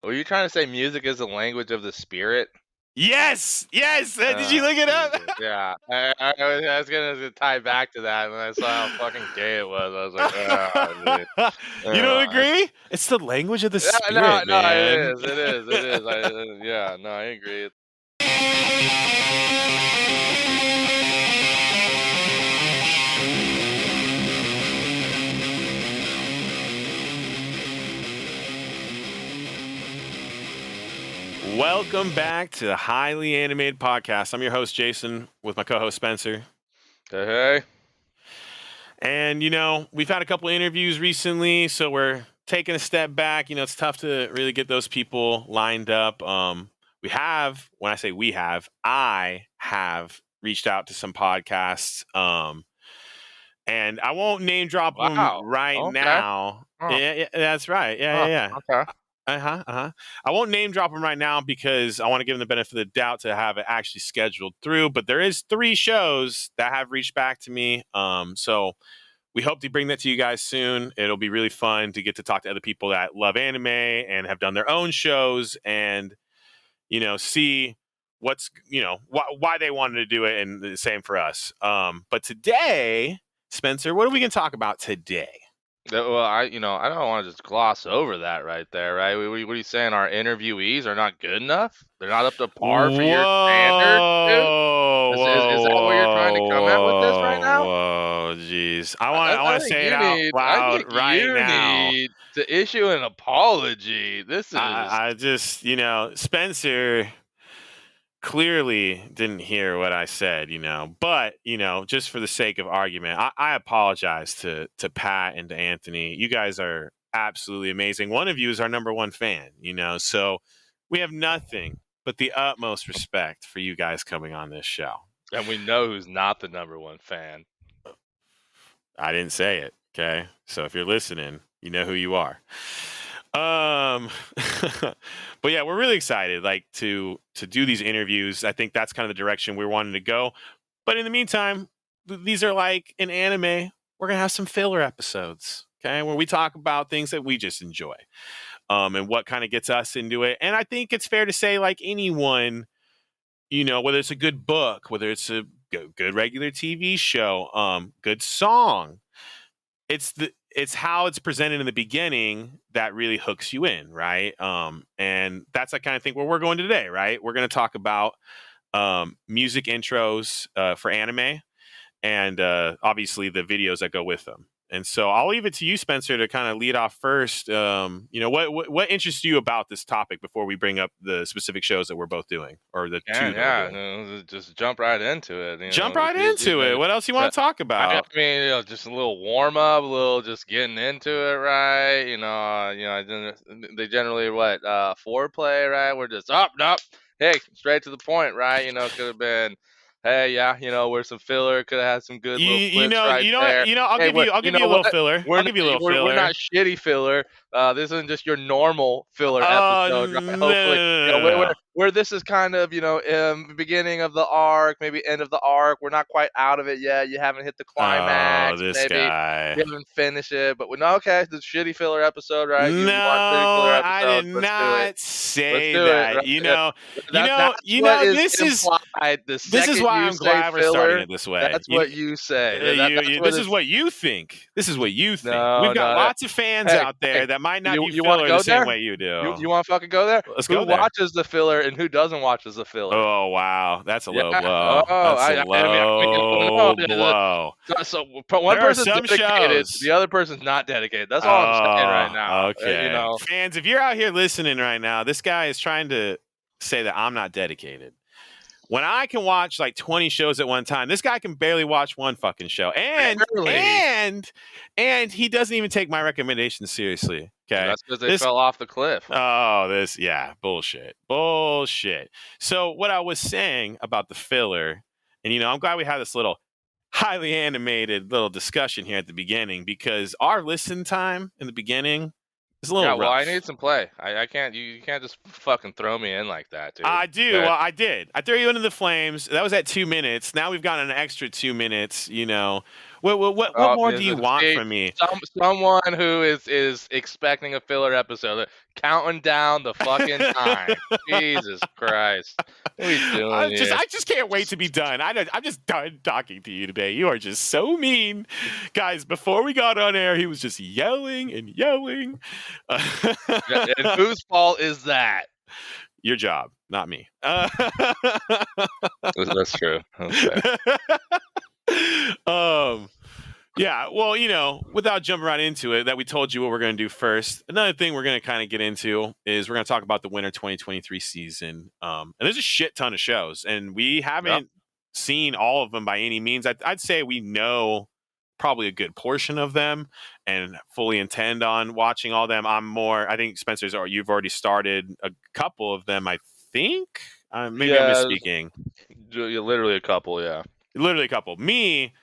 Were you trying to say music is the language of the spirit? Yes. Did you look it up? Jesus. Yeah, I was gonna tie back to that, and I saw how fucking gay it was. I was like, oh, dude. You don't Uh, agree? It's the language of the yeah, no, spirit, no, man. it is. Yeah, no, I agree. Welcome back to the Highly Animated Podcast. I'm your host, Jason, with my co-host, Spencer. Hey. And, we've had a couple of interviews recently, so we're taking a step back. It's tough to really get those people lined up. When I say we have, I have reached out to some podcasts. And I won't name drop them Wow. right Okay. now. Huh. Yeah, that's right. Huh. Yeah. Okay. I won't name drop them right now because I want to give them the benefit of the doubt to have it actually scheduled through. But there is 3 shows that have reached back to me. So we hope to bring that to you guys soon. It'll be really fun to get to talk to other people that love anime and have done their own shows and, see what's, why they wanted to do it, and the same for us. But today, Spencer, what are we going to talk about today? Well, I don't want to just gloss over that right there, right? What are you saying? Our interviewees are not good enough? They're not up to par for your standards, dude? Is that where you're trying to come at with this right now? Whoa, jeez. I I want to think say it you out need. I think loud right you now. need to issue an apology. This is. I just, Spencer clearly didn't hear what I said, but, just for the sake of argument, I apologize to Pat and to Anthony. You guys are absolutely amazing. One of you is our number 1 fan, so we have nothing but the utmost respect for you guys coming on this show. And we know who's not the number 1 fan. I didn't say it. Okay. So if you're listening, you know who you are. But yeah, we're really excited, to do these interviews. I think that's kind of the direction we're wanting to go. But in the meantime, these are like an anime. We're going to have some filler episodes, okay, where we talk about things that we just enjoy, and what kind of gets us into it. And I think it's fair to say, like anyone, whether it's a good book, whether it's a good regular TV show, good song, it's how it's presented in the beginning that really hooks you in, right? And that's the kind of thing where we're going today, right? We're going to talk about music intros for anime, and obviously the videos that go with them. And so I'll leave it to you, Spencer, to kind of lead off first. What interests you about this topic before we bring up the specific shows that we're both doing, or the 2 that we're doing? Just jump right into it. Jump right into it. What else you want to talk I about? mean, just a little warm up, a little just getting into it, right? They generally foreplay, right? We're just nope, hey, straight to the point, right? Could have been, hey, yeah, where's some filler? Could have had some good little clips right there. I'll Hey, give you a little filler. We're I'll not, give you a little we're filler. not shitty filler. This isn't just your normal filler Oh, episode, right? no, Hopefully, no. where this is kind of, beginning of the arc, maybe end of the arc. We're not quite out of it yet. You haven't hit the climax. Oh, this Maybe guy. you haven't finished it, but okay, the shitty filler episode, right? No, you want shitty filler I did episodes? Let's do it. not say Do that. it. Right? This is implied. this is why I'm glad we're starting it this way. That's what you say. This is what you think. This is what you think. No, We've got no, lots of fans out there that might not view you wanna filler go the same there? way you do. You want to fucking go there? Let's Who go there. watches the filler and who doesn't watch the filler? Oh wow, that's a low Yeah. blow. Oh, That's a low blow. So one There are person's some dedicated, shows. the other person's not dedicated. That's all I'm saying right now. Okay. Fans, if you're out here listening right now, this guy is trying to say that I'm not dedicated. When I can watch like 20 shows at one time, this guy can barely watch one fucking show. And he doesn't even take my recommendations seriously. Okay. That's because they fell off the cliff. Bullshit. So what I was saying about the filler, and I'm glad we had this little highly animated little discussion here at the beginning, because our listen time in the beginning is a little rough. Well, I need some play. I can't. You can't just fucking throw me in like that, dude. I do. Okay. Well, I did. I threw you into the flames. That was at 2 minutes. Now we've got an extra 2 minutes. What more do you want See, from me? someone who is expecting a filler episode, counting down the fucking time. Jesus Christ, what are we doing here? I just can't wait to be done. I'm just done talking to you today. You are just so mean, guys. Before we got on air, he was just yelling and yelling. And whose fault is that? Your job, not me. That's true. Okay. Yeah, well, without jumping right into it, that we told you what we're going to do first. Another thing we're going to kind of get into is we're going to talk about the winter 2023 season. And there's a shit ton of shows, and we haven't seen all of them by any means. I'd say we know probably a good portion of them and fully intend on watching all of them. I think Spencer's, or you've already started a couple of them, I think. Maybe I'm misspeaking. Literally a couple, yeah. Literally a couple. Me,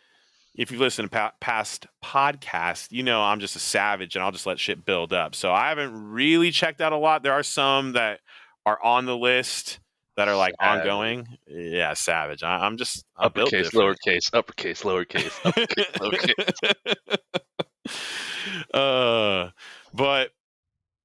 if you've listened to past podcasts, I'm just a savage and I'll just let shit build up. So I haven't really checked out a lot. There are some that are on the list that are like ongoing. Yeah, savage. I'm uppercase, lowercase, uppercase, lowercase, uppercase, lowercase. But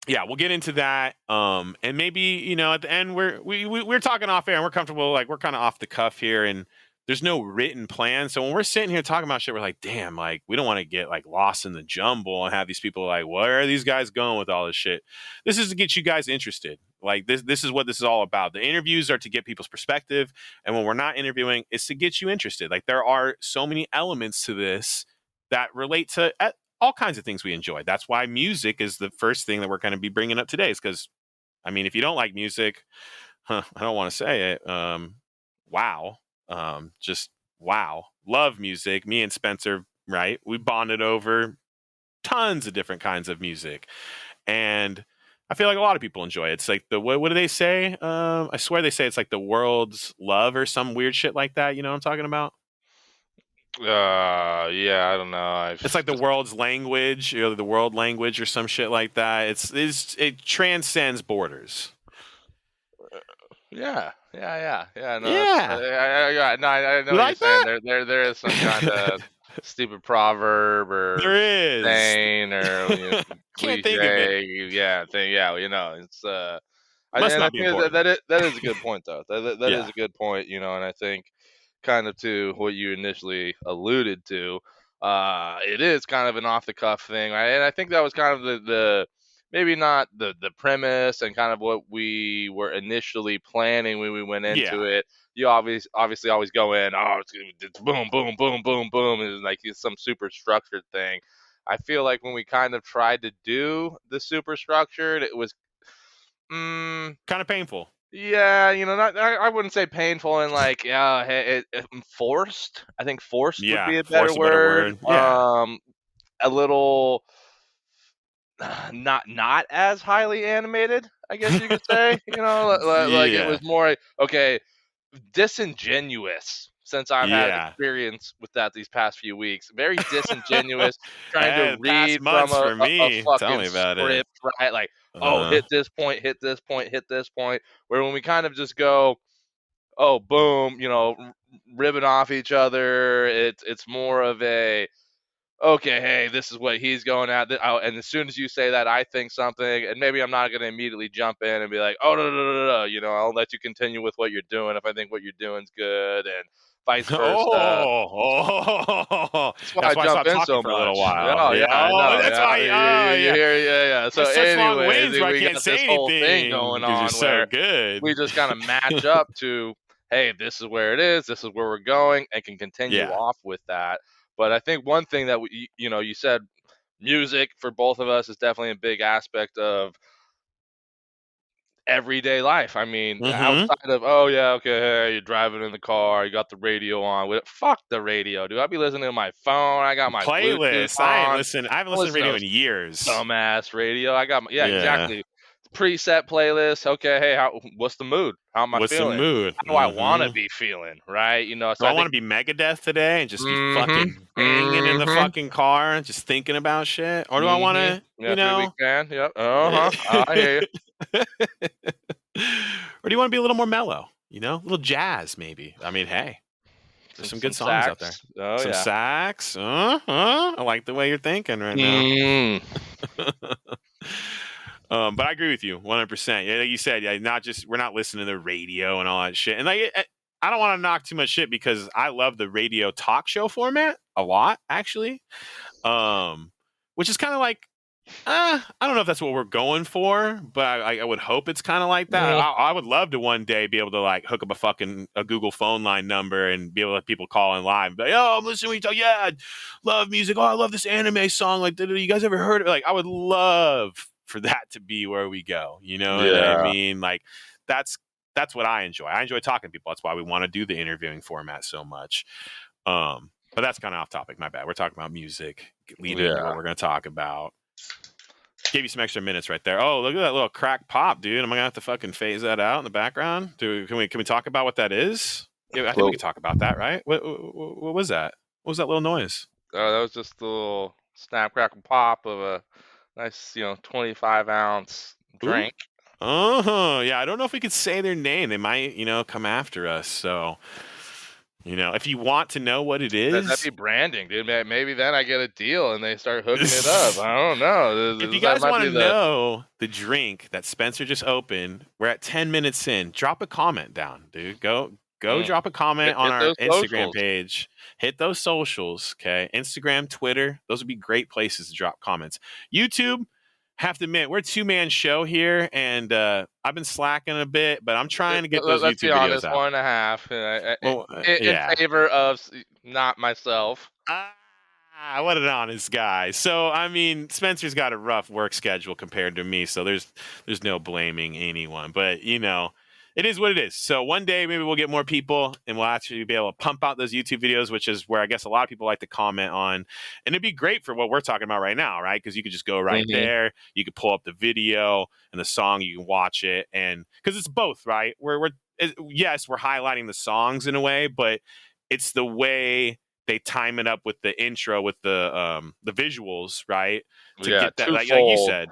yeah, we'll get into that. And maybe, at the end we're talking off air and we're comfortable, like we're kind of off the cuff here and there's no written plan. So when we're sitting here talking about shit, we're like, damn, like we don't want to get like lost in the jumble and have these people like, where are these guys going with all this shit? This is to get you guys interested. Like this is what this is all about. The interviews are to get people's perspective. And when we're not interviewing, it's to get you interested. Like there are so many elements to this that relate to all kinds of things we enjoy. That's why music is the first thing that we're going to be bringing up today, is because, I mean, if you don't like music, I don't want to say it. Wow. Just wow. Love music. Me and Spencer, right? We bonded over tons of different kinds of music. And I feel like a lot of people enjoy it. It's like what do they say? I swear they say it's like the world's love or some weird shit like that. You know what I'm talking about? Yeah, I don't know. It's like the world's language, the world language or some shit like that. It transcends borders. Yeah. No, yeah. I know what you're saying. There is some kind of stupid proverb or there is saying or can't think of it. It's Must not be important. That is a good point though. That is a good point, and I think kind of to what you initially alluded to, it is kind of an off the cuff thing, right? And I think that was kind of the maybe not the premise and kind of what we were initially planning when we went into it. You obviously always go in, it's boom, boom, boom, boom, boom, and like it's some super structured thing. I feel like when we kind of tried to do the super structured, it was kind of painful. Yeah, I wouldn't say painful and like forced. I think forced would be a better word. Yeah. A little not as highly animated, I guess you could say. Like it was more disingenuous. Since I've had experience with that these past few weeks, very disingenuous, trying to read from a fucking script, right? Like, hit this point, hit this point, hit this point. Where when we kind of just go, boom, ribbing off each other, it's more of a, okay, hey, this is what he's going at. And as soon as you say that, I think something, and maybe I'm not going to immediately jump in and be like, no, I'll let you continue with what you're doing if I think what you're doing's good, and vice versa. That's why I jumped in so much. For a little while. That's why. Yeah. So anyways, we got this whole thing going on where good. We just kind of match up to, hey, this is where it is, this is where we're going, and can continue off with that. But I think one thing that you said, music for both of us is definitely a big aspect of everyday life. I mean, outside of hey, you're driving in the car, you got the radio on. Fuck the radio, dude. I'll be listening to my phone. I got my playlist. I haven't listened to radio in years. Dumbass radio. I got my exactly. Preset playlist. Okay, hey, what's the mood? How am I feeling? What's the mood? How do I want to be feeling? Right? So I want to be Megadeth today and just be fucking banging in the fucking car and just thinking about shit, or do I want to? We can. Yep. I hear you. Or do you want to be a little more mellow? A little jazz maybe. I mean, hey. There's Some some some good songs out there. sax. Oh Some yeah. sax. I like the way you're thinking right now. Mm. But I agree with you 100%. Yeah, like you said, yeah, not just we're not listening to the radio and all that shit. And like, I don't want to knock too much shit because I love the radio talk show format a lot, actually. Which is kind of like, I don't know if that's what we're going for, but I would hope it's kind of like that. Mm. I would love to one day be able to like hook up a Google phone line number and be able to let people call in live. But oh, I'm listening when you talk. Yeah, I love music. Oh, I love this anime song. Like, you guys ever heard it? Like, I would love for that to be where we go. You know what I Yeah. mean? Like, that's what I enjoy. I enjoy talking to people. That's why we want to do the interviewing format so much. But that's kind of off topic. My bad. We're talking about music, leading into Yeah. what we're going to talk about. Gave you some extra minutes right there. Oh, look at that little crack pop, dude. Am I gonna have to fucking phase that out in the background? Can we talk about what that is? Yeah, I think we Well, can talk about that, right? What was that? What was that little noise? that was just a little snap crackle pop of a nice, 25-ounce Ooh. drink. Yeah, I don't know if we could say their name. They might, come after us. So, if you want to know what it That'd is, be branding, dude. Maybe then I get a deal and they start hooking it up. I don't know. if you That guys might want be to know the drink that Spencer just opened, we're at 10 minutes in. Drop a comment down, dude. Go drop a comment on hit our those Instagram socials. page. Hit those socials, okay? Instagram, Twitter, those would be great places to drop comments. YouTube, have to admit, we're a two-man show here, and I've been slacking a bit, but I'm trying to get those Let's be YouTube videos honest, out. 1.5 Well, in yeah. favor of not myself. What an honest guy. So, I mean, Spencer's got a rough work schedule compared to me, so there's no blaming anyone. But, it is what it is. So one day maybe we'll get more people and we'll actually be able to pump out those YouTube videos, which is where I guess a lot of people like to comment on. And it'd be great for what we're talking about right now, right? Because you could just go right there. You could pull up the video and the song, you can watch it. And because it's both, right? Yes, we're highlighting the songs in a way, but it's the way they time it up with the intro, with the visuals, right? To Yeah, get that, like you twofold. said,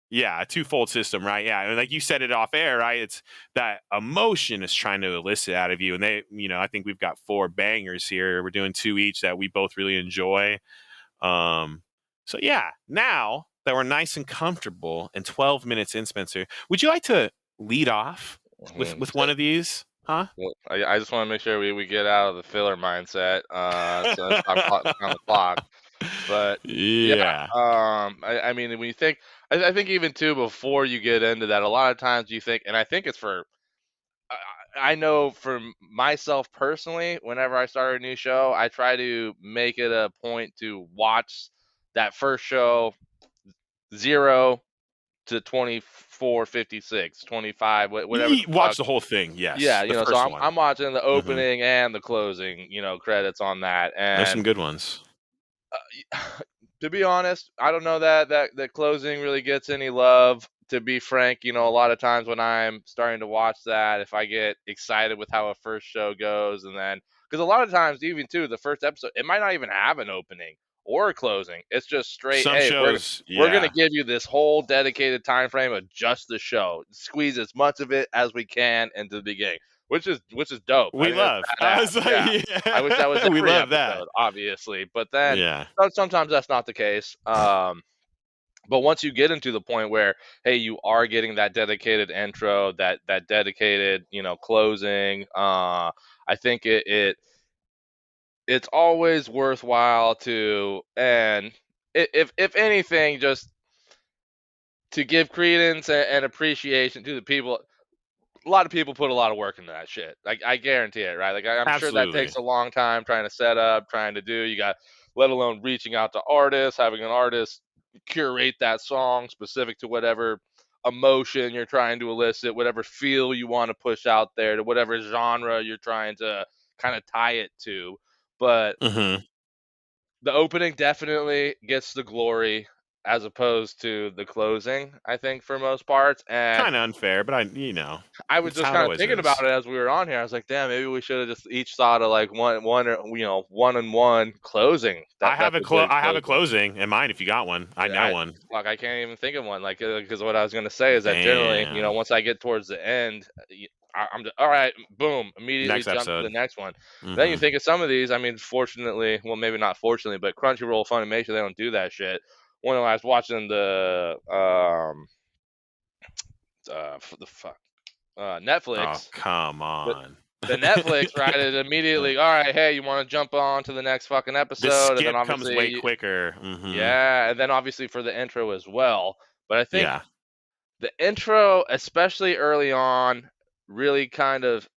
yeah, a twofold system, right? Yeah, and like you said it off air, right? It's that emotion is trying to elicit out of you, and they, I think we've got 4 bangers here. We're doing 2 each that we both really enjoy. So yeah, now that we're nice and comfortable, and 12 minutes in, Spencer, would you like to lead off with one of these? Huh? Well, I just want to make sure we get out of the filler mindset. So stop on the clock. But yeah, Yeah. I mean, when you think, I think even too before you get into that, a lot of times you think, and I think it's for, I know for myself personally, whenever I start a new show, I try to make it a point to watch that first show 0 to 24:56, 25, whatever the fuck. Watch the whole thing. Yeah, Yes, the so first one. I'm watching the Mhm. opening and the closing, credits on that, There's some and good ones. to be honest, I don't know that closing really gets any love. To be frank, a lot of times when I'm starting to watch that, if I get excited with how a first show goes, and then because a lot of times, even too, the first episode, it might not even have an opening or a closing. It's just straight, Some hey, shows, we're gonna yeah, give you this whole dedicated time frame of just the show, squeeze as much of it as we can into the beginning, which is dope. I we think love. that's I badass. was like, Yeah. I wish that was yeah, we every love that. episode, obviously, but then Yeah. sometimes that's not the case. But once you get into the point where, hey, you are getting that dedicated intro, that dedicated, closing, I think it's always worthwhile to, and if anything, just to give credence and appreciation to the people. A lot of people put a lot of work into that shit. Like, I guarantee it, right? Like, I'm sure that Absolutely. takes a long time trying to set up, trying to do. You got, let alone reaching out to artists, having an artist curate that song specific to whatever emotion you're trying to elicit, whatever feel you want to push out there, to whatever genre you're trying to kind of tie it to. But Mhm. the opening definitely gets the glory as opposed to the closing, I think, for most parts. And Kind of unfair, but I was it's just how it kind of always thinking about is. it as we were on here. I was like, damn, maybe we should have just each thought of like one and one closing. That's a good I have a closing. closing in mind if you got one. I know I one. Fuck, I can't even think of one. Like, because what I was gonna say is that generally, Damn. once I get towards the end, I'm just, all right, boom, immediately Next jump to the episode. next one. Then you Hmm. think of some of these. I mean, fortunately, well, maybe not fortunately, but Crunchyroll, Funimation, they don't do that shit. When I was watching the fuck Oh, Netflix, come the, on. the Netflix, right, it immediately, all right, hey, you want to jump on to the next fucking The episode, and then skip comes way obviously, quicker. Hmm. yeah, and then obviously for the intro as well. But I think Yeah. the intro, especially early on, really kind of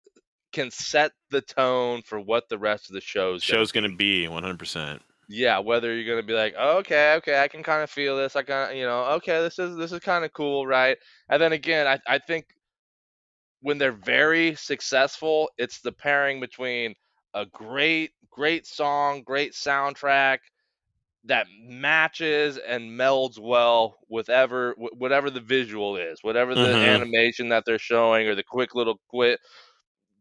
can set the tone for what the rest of the show's gonna Show's gonna be. be 100%. Yeah, whether you're gonna be like, "Oh, okay, okay, I can kind of feel this. I kind of, okay, this is kind of cool, right?" And then again, I think when they're very successful, it's the pairing between a great song, great soundtrack that matches and melds well with whatever the visual is, whatever the Hmm. animation that they're showing, or the quick little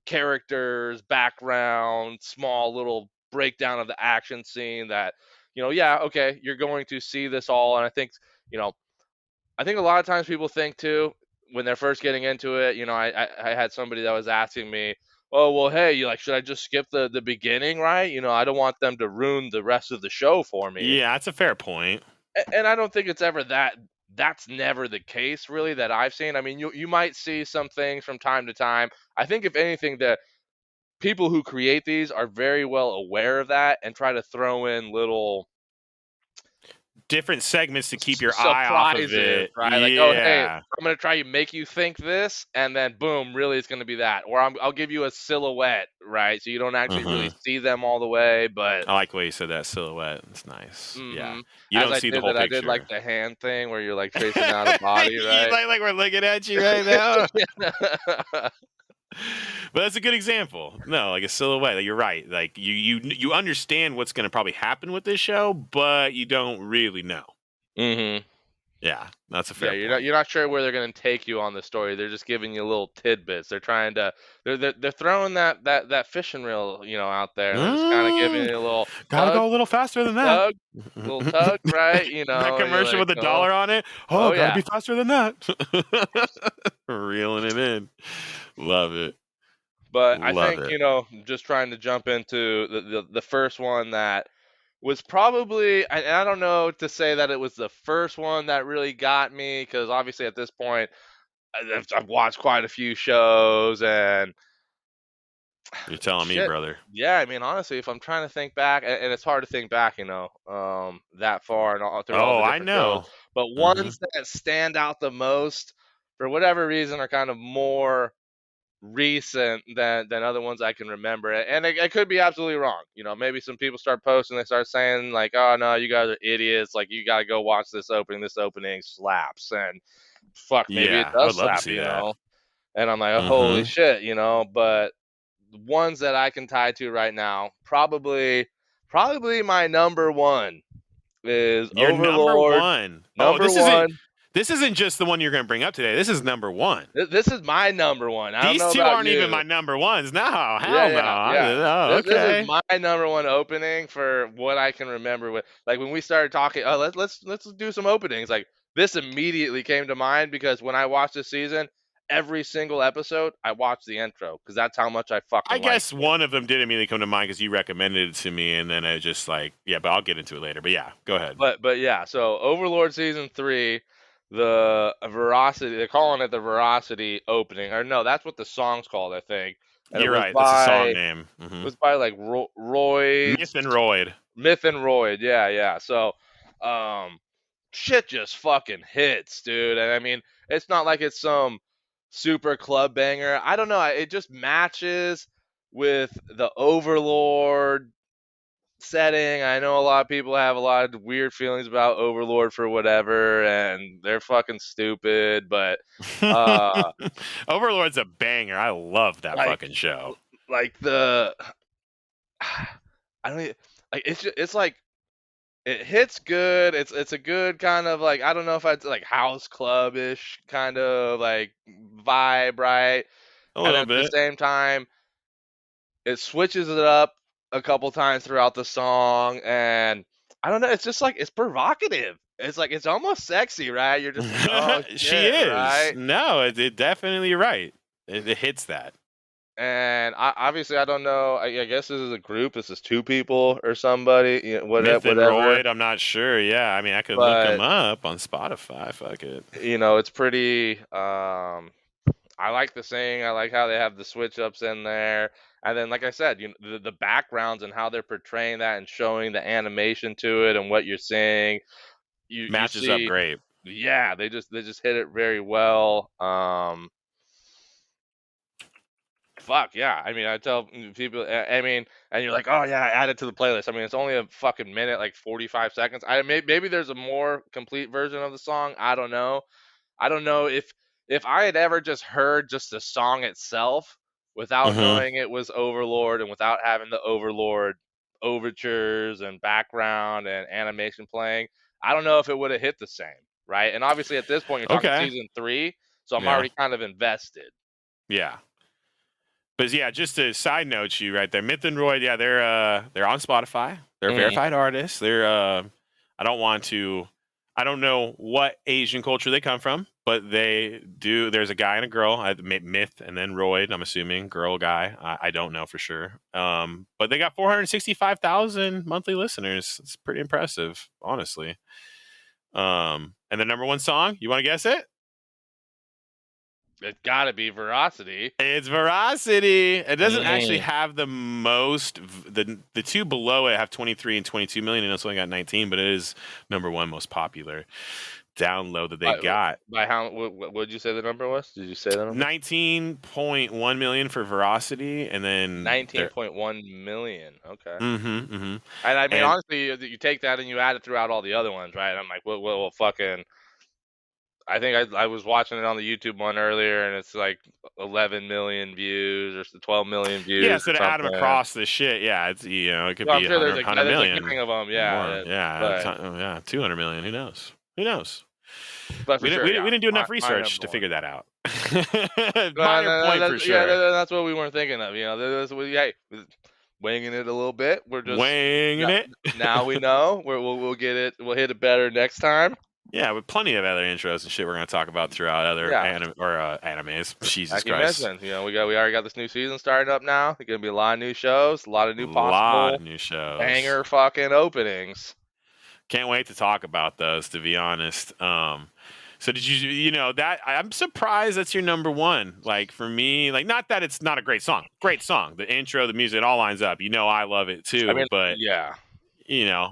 characters, background, small little breakdown of the action scene that, yeah, okay, you're going to see this all. And you know, I think a lot of times people think too, when they're first getting into it, I had somebody that was asking me, oh, well, hey, you like, should I just skip the beginning, right? I don't want them to ruin the rest of the show for me. Yeah, that's a fair point. And I don't think it's ever that's never the case really that I've seen. I mean, you might see some things from time to time. I think if anything, the people who create these are very well aware of that and try to throw in little Different segments to keep your eye off of surprises, it. right? Like, oh, hey, Yeah. I'm gonna try to make you think this, and then boom, really, it's gonna be that. Or I'll give you a silhouette, right? So you don't actually really Hmm. see them all the way, but I like the way you said that silhouette. It's nice. Yeah. hmm You as don't I see the did whole that, I did like picture. the hand thing where you're like tracing out a body, right? Like we're looking at you right now. But that's a good example. No, like a silhouette. Like, you're right. Like you understand what's going to probably happen with this show, but you don't really know. hmm Yeah, that's a Yeah, fair you're not point. you're not sure where they're gonna take you on the story. They're just giving you little tidbits. They're trying to they're throwing that fishing reel, out there, and they're just kind of giving Mm, you a little gotta tug, go a little faster than that. tug, little tug, right? That And you're commercial like, with the oh, dollar on it. Oh, oh gotta yeah. be faster than that. Reeling it in. Love it. But I Love think, it. just trying to jump into the first one that was probably, and I don't know to say that it was the first one that really got me, because obviously at this point I've watched quite a few shows and You're telling me, shit. brother. Yeah, I mean, honestly, if I'm trying to think back, and it's hard to think back, that far and through all Oh, the I different shows, know. but Hmm. ones that stand out the most, for whatever reason, are kind of more recent than other ones I can remember. And I could be absolutely wrong. Maybe some people start posting, they start saying like, "Oh no, you guys are idiots! Like, you gotta go watch this opening. This opening slaps." And fuck, maybe it Yeah, I would does love to slap, see that. And I'm like, oh, holy Hmm. shit, But the ones that I can tie to right now, probably my number one is Your number Overlord. one. Oh, Number one. this isn't just the one you're going to bring up today. This is number one. This is my number one. I don't These know two about aren't even you. my number ones. No, Yeah, hell no. yeah, yeah. Oh, This is okay. my number one opening for what I can remember with, like, when we started talking, oh, let's do some openings. Like, this immediately came to mind because when I watched this season, every single episode I watched the intro because that's how much I I fucking liked guess it. one of them did immediately come to mind because you recommended it to me, and then I just like, yeah, but I'll get into it later. But yeah, go ahead. But yeah, so Overlord season 3, the Veracity, they're calling it the Veracity opening, or no, that's what the song's called, I think. And it You're was right. That's a by song it name. Hmm. was by like Royd's Myth and Royd. Myth and Royd. Yeah, yeah. So, um, shit just fucking hits, dude. And I mean, it's not like it's some super club banger. I don't know. It just matches with the Overlord setting. I know a lot of people have a lot of weird feelings about Overlord for whatever, and they're fucking stupid. But uh, Overlord's a banger. I love that like, fucking show. like the, I don't even, like it's like it hits good. It's a good kind of like, I don't know if I'd like house club ish kind of like vibe, right? A And then little at the bit. same time, it switches it up a couple times throughout the song, and I don't know, it's just like it's provocative. It's like it's almost sexy, right? You're just like, oh She shit, is. right? No, it definitely, you're right. It hits that. And obviously, I don't know. I guess this is a group. This is two people or somebody. Myth and Whatever. Royd, I'm not sure. Yeah, I mean, I could look them But up on Spotify. Fuck it. it's pretty. I like the singing. I like how they have the switch ups in there. And then, like I said, the backgrounds and how they're portraying that and showing the animation to it and what you're seeing. You Matches up see, great. yeah, they just hit it very well. Fuck yeah. I mean, I tell people, I mean, and you're like, oh yeah, add it to the playlist. I mean, it's only a fucking minute, like 45 seconds. Maybe there's a more complete version of the song. I don't know. I don't know if I had ever just heard just the song itself without Mm-hmm. knowing it was Overlord and without having the Overlord overtures and background and animation playing. I don't know if it would have hit the same, right? And obviously at this point you're talking Okay. season 3, so I'm Yeah. already kind of invested. Yeah. But yeah, just a side note, you right there, Myth and Royd. Yeah, they're on Spotify. They're Mhm. verified artists. They're I don't want to. I don't know what Asian culture they come from, but they do. There's a guy and a girl. Myth and then Royd. I'm assuming girl guy. I don't know for sure. But they got 465,000 monthly listeners. It's pretty impressive, honestly. And the number one song. You want to guess it? It's got to be Veracity. It's Veracity. It doesn't actually Mm. have the most. The two below it have 23 and 22 million, and it's only got 19. But it is number one most popular download that they By, got. by how what did you say the number was? Did you say the number? 19.1 million for Veracity, and then they're 19.1 million. Okay. mm-hmm. And I mean, And honestly, you take that and you add it throughout all the other ones, right? I'm like, well, fucking. I think I was watching it on the YouTube one earlier, and it's like 11 million views or 12 million yeah, views or so to add them something. across the shit, yeah, it's it could Well, I'm be sure 100, 100 there's a million gang of them, more. yeah. Yeah, But 200 million. Who knows? Who knows? but We for didn't, sure, we yeah. didn't, we didn't do enough My research number to one. figure that out. No, Minor no, no, point for yeah, sure. that's what we weren't thinking of. Hey, winging it a little bit. We're just Winging it. now we know. We'll get it. We'll hit it better next time. Yeah, with plenty of other intros and shit we're gonna talk about throughout other Yeah. animes. Jesus Like you Christ, mentioned, we already got this new season starting up now. There's gonna be a lot of new shows, a lot of a new lot of possible new shows. banger fucking openings. Can't wait to talk about those. To be honest, so did you that I'm surprised that's your number one. Like for me, like not that it's not a great song. The intro, the music, it all lines up. I love it I too. mean, But yeah.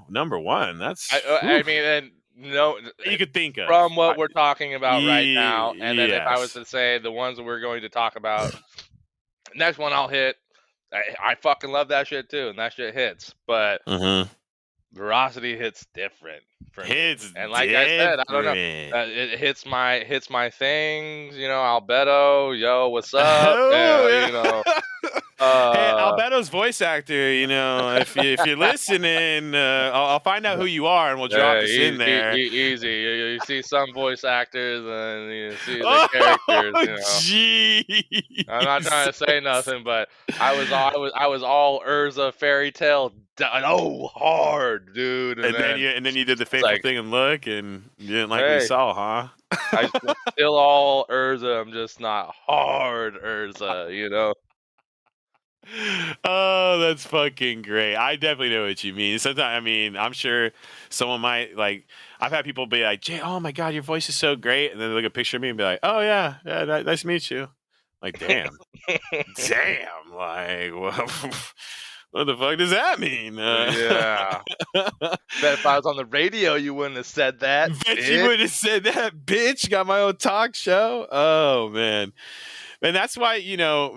number one, that's I mean, and no, you could think of. from what we're talking about right now, and then if I was Yes. to say the ones that we're going to talk about, next one I'll hit. I fucking love that shit too, and that shit hits. But Mm-hmm. Veracity hits different for me. It's And like I said, I don't know. different. It hits my things. Albedo, yo, what's up? Oh yeah. Hey, Uh, Alberto's voice actor. If you're listening, I'll find out who you are and we'll drop this in there. easy. You see some voice actors and you see the characters. Oh, I'm not trying jeez. to say nothing, but I was all Urza fairy tale. Hard, dude. And And then you did the it's faithful like, thing and look, and you didn't like what you hey, saw, huh? I'm still all Urza. I'm just not hard Urza. Oh, that's fucking great. I definitely know what you mean. Sometimes, I mean, I'm sure someone might like. I've had people be like, "Jay, oh my god, your voice is so great," and then they look at a picture of me and be like, "Oh yeah, nice to meet you." Like, damn, damn, like, what the fuck does that mean? Yeah. Bet if I was on the radio, you wouldn't have said that. Bet you Bitch. would have said that, bitch. Got my own talk show. Oh man. And that's why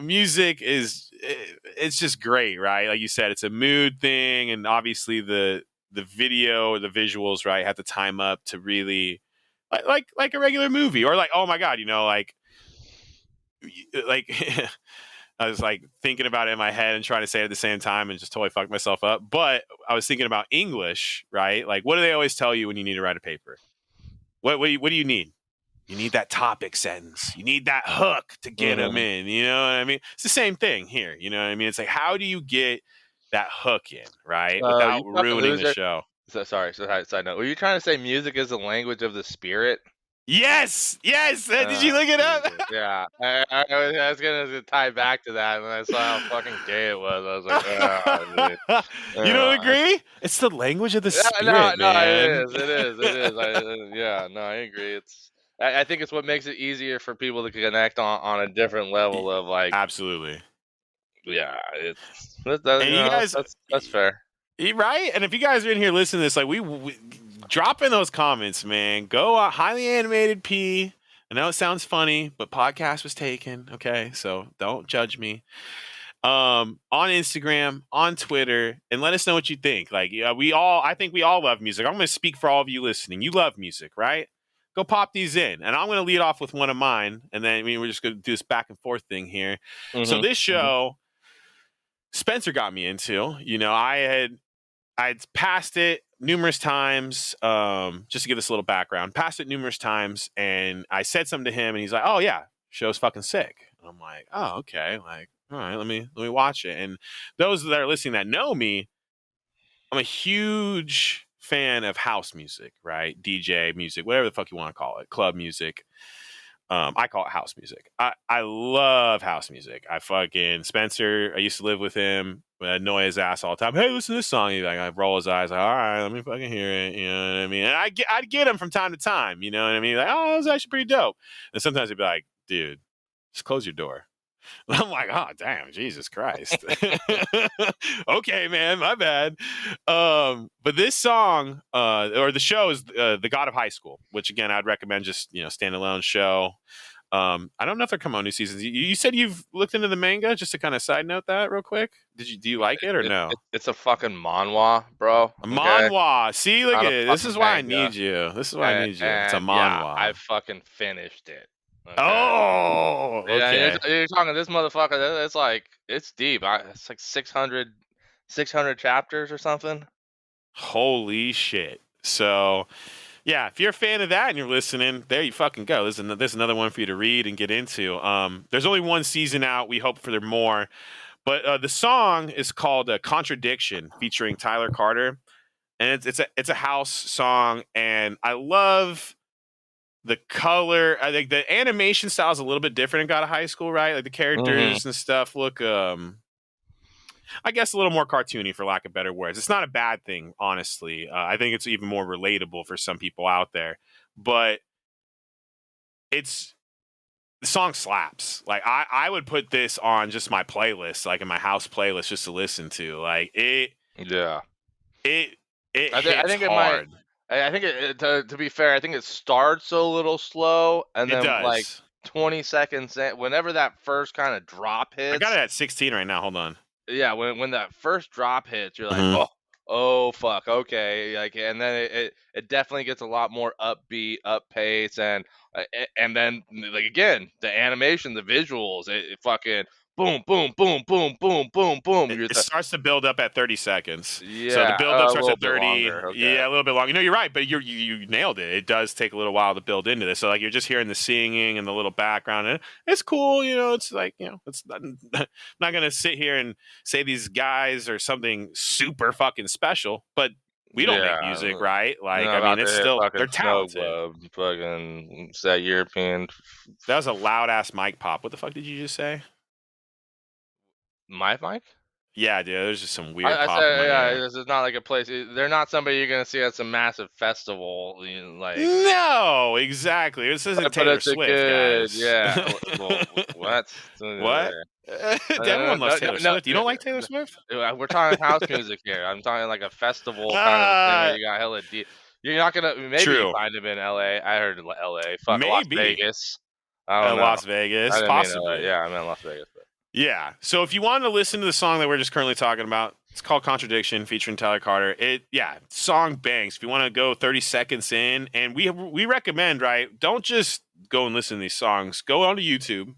music it's just great, right? Like you said, it's a mood thing, and obviously the video or the visuals, right, have to time up to really like a regular movie, or like, oh my god, like I was like thinking about it in my head and trying to say it at the same time and just totally fucked myself up. But I was thinking about English, right? Like, what do they always tell you when you need to write a paper? What do you need? You need that topic sentence. You need that hook to get them in. You know what I mean? It's the same thing here. You know what I mean? It's like, how do you get that hook in, right? You Without fucking ruining the loser. show. Sorry, side note. Were you trying to say music is the language of the spirit? Yes. Did you look it up? Jesus. Yeah, I was gonna tie back to that, and then I saw how fucking gay it was. I was like, dude. You don't I, agree? It's the language of the yeah, no, spirit, no, man. it is. Yeah, no, I agree. I think it's what makes it easier for people to connect on a different level of like, Absolutely. yeah, And you guys, that's fair. right? And if you guys are in here listening to this, like we drop in those comments, man. Go highly animated P. I know it sounds funny, but podcast was taken. Okay, so don't judge me. On Instagram, on Twitter, and let us know what you think. Like, yeah, I think we all love music. I'm going to speak for all of you listening. You love music, right? Go pop these in, and I'm going to lead off with one of mine, and then we're just going to do this back and forth thing here. So Mm-hmm. this show, Spencer got me into. I'd passed it numerous times. Just to give this a little background, passed it numerous times, and I said something to him, and he's like, "Oh yeah, show's fucking sick." And I'm like, "Oh okay, like all right, let me watch it." And those that are listening that know me, I'm a huge fan of house music, right? DJ music, whatever the fuck you want to call it, club music. I call it house music. I love house music. Spencer, I used to live with him. I'd annoy his ass all the time. Hey, listen to this song. He'd like, I roll his eyes, like, all right, let me fucking hear it. You know what I mean? And I'd get him from time to time. You know what I mean? Like, oh, that was actually pretty dope. And sometimes he'd be like, dude, just close your door. I'm like, oh damn, Jesus Christ. Okay, man, my bad. But this song, or the show is The God of High School, which again I'd recommend just standalone show. I don't know if they're coming on new seasons. You said you've looked into the manga, just to kind of side note that real quick. Do you like it or no? It's a fucking manhwa, bro. A Okay, manhwa. See, look not at a it. This is fucking why I manga. need you. This is why I need you. It's a Yeah, I manhwa. fucking finished it. Okay. Oh, Yeah, okay. you're talking this motherfucker. It's like it's deep. It's like 600 chapters or something. Holy shit. So, yeah, if you're a fan of that and you're listening, there you fucking go. There's another one for you to read and get into. There's only one season out. We hope for there more. But the song is called "Contradiction," featuring Tyler Carter, and it's a house song, and I love the color. I think the animation style is a little bit different in God of High School, right? Like the Mm-hmm. characters and stuff look I guess a little more cartoony, for lack of better words. It's not a bad thing, honestly. I think it's even more relatable for some people out there. But it's the song slaps. Like I would put this on just my playlist, like in my house playlist, just to listen to. Like Yeah. it I hits think it might. hard. I think to be fair, I think it starts a little slow, and It then like does. 20 seconds in, whenever that first kind of drop I got it hits, at 16 right now. Hold on. yeah, when that first drop hits, you're like, Mhm. oh fuck, okay, like, and then it definitely gets a lot more upbeat, up pace, and then like again, the animation, the visuals, it fucking boom, boom, boom, boom, boom, boom, boom. It starts to build up at 30 seconds. So the Yeah, build up a starts little at bit 30. longer. Okay. Yeah, a little bit longer. No, you're right, but you nailed it. It does take a little while to build into this. So like you're just hearing the singing and the little background, and it's cool. It's like it's not, I'm not gonna sit here and say these guys are something super fucking special, but we don't make music, Yeah. right? Like No, I mean, about it's to hit still fucking they're snow talented. globe. Fucking it's that European That was a loud ass mic pop. What the fuck did you just say? my mic. Yeah, dude, there's just some weird I pop in said, my yeah, ear. this is not like a place. They're not somebody you're gonna see at some massive festival. Like, No, exactly. This isn't but Taylor it's a Swift, good, guys. yeah. Well, what? What? No, Everyone loves no, Taylor no, Swift. You don't like Taylor Swift? we're talking house music here. I'm talking like a festival kind of a thing where Uh, you got hella deep. You're not gonna. Maybe you true. find him in L.A. I heard L.A. Fuck Las Maybe Vegas. I don't know. Las I Vegas, didn't mean L.A. possibly. Yeah, I meant Las Vegas. But Yeah. So if you want to listen to the song that we're just currently talking about, it's called Contradiction featuring Tyler Carter. Song bangs. If you want to go 30 seconds in, and we recommend, right? Don't just go and listen to these songs. Go onto YouTube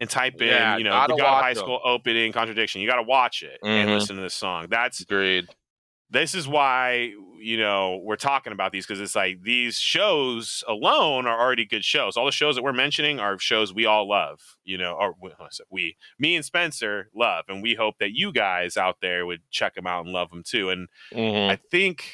and type in, yeah, the gotta God of watch High them. School opening Contradiction. You got to watch it and Mm-hmm. listen to this song. Agreed. This is why we're talking about these, because it's like these shows alone are already good shows. All the shows that we're mentioning are shows we all love, or me and Spencer love, and we hope that you guys out there would check them out and love them too. And I Mm-hmm. think